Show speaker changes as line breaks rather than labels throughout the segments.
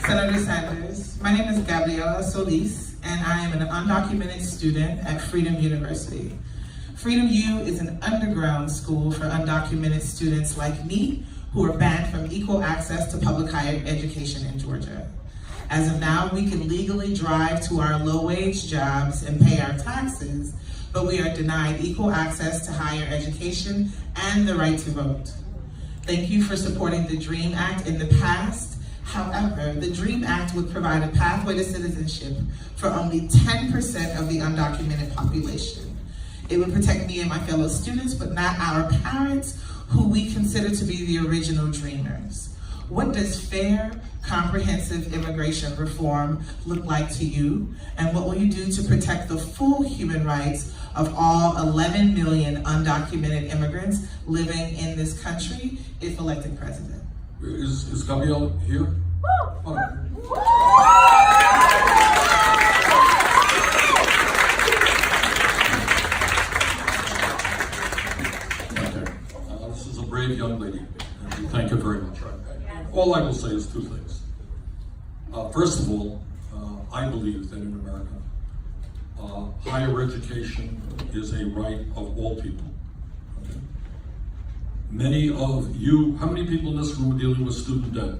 Senator Sanders, my name is Gabriela Solis, and I am an undocumented student at Freedom University. Freedom U is an underground school for undocumented students like me who are banned from equal access to public higher education in Georgia. As of now, we can legally drive to our low-wage jobs and pay our taxes, but we are denied equal access to higher education and the right to vote. Thank you for supporting the DREAM Act in the past. However, the DREAM Act would provide a pathway to citizenship for only 10% of the undocumented population. It would protect me and my fellow students, but not our parents, who we consider to be the original dreamers. What does fair, comprehensive immigration reform look like to you? And what will you do to protect the full human rights of all 11 million undocumented immigrants living in this country if elected president?
Is Gabrielle here? Oh. Okay. This is a brave young lady, and we thank her very much. All I will say is two things. First of all, I believe that in America, higher education is a right of all people. Okay? Many of you, how many people in this room are dealing with student debt?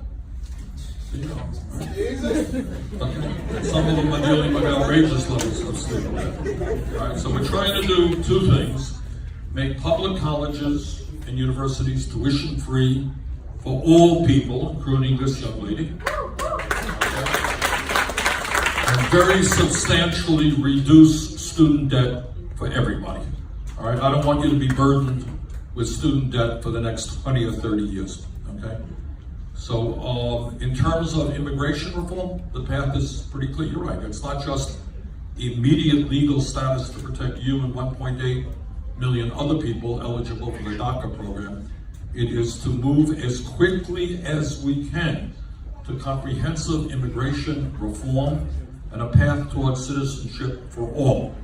Okay. Some of them are dealing with outrageous levels of student debt. All right, so we're trying to do two things: make public colleges and universities tuition free for all people, including this young lady, and very substantially reduce student debt for everybody. All right, I don't want you to be burdened with student debt for the next 20 or 30 years, okay? So in terms of immigration reform, the path is pretty clear. You're right, it's not just immediate legal status to protect you and 1.8 million other people eligible for the DACA program. It is to move as quickly as we can to comprehensive immigration reform and a path towards citizenship for all.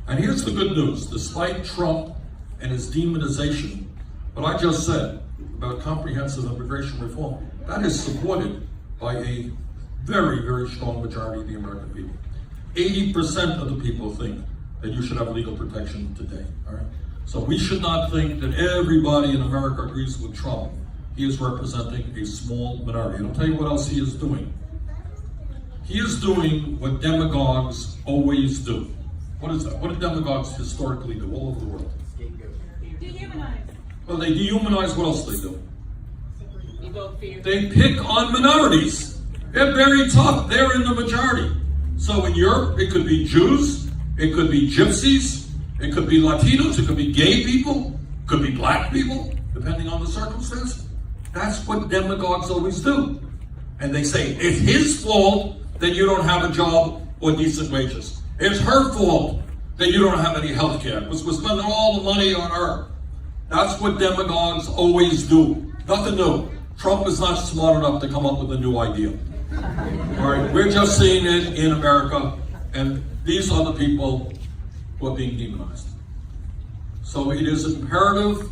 And here's the good news: despite Trump and his demonization, what I just said about comprehensive immigration reform, that is supported by a very, very strong majority of the American people. 80% of the people think that you should have legal protection today, all right? So we should not think that everybody in America agrees with Trump. He is representing a small minority. And I'll tell you what else he is doing. He is doing what demagogues always do. What is that? What do demagogues historically do all over the world?
Dehumanize.
Well, they dehumanize. What else they do? They pick on minorities. They're very tough. They're in the majority. So in Europe, it could be Jews, it could be gypsies, it could be Latinos, it could be gay people, it could be black people, depending on the circumstance. That's what demagogues always do. And they say, it's his fault that you don't have a job or decent wages. It's her fault that you don't have any health care, because we're spending all the money on her. That's what demagogues always do. Nothing new. Trump is not smart enough to come up with a new idea. All right, we're just seeing it in America, and these are the people who are being demonized. So it is imperative,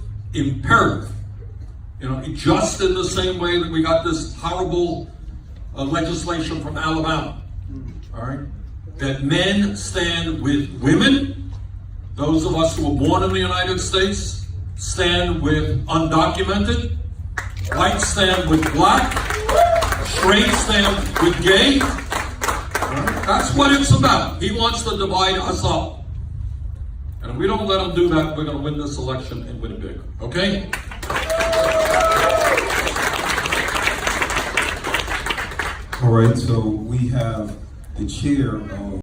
just in the same way that we got this horrible legislation from Alabama, all right, that men stand with women, those of us who were born in the United States stand with undocumented, whites stand with black, straight stand with gay. That's what it's about. He wants to divide us up. And if we don't let him do that, we're going to win this election and win it big. Okay?
All right, so we have the chair of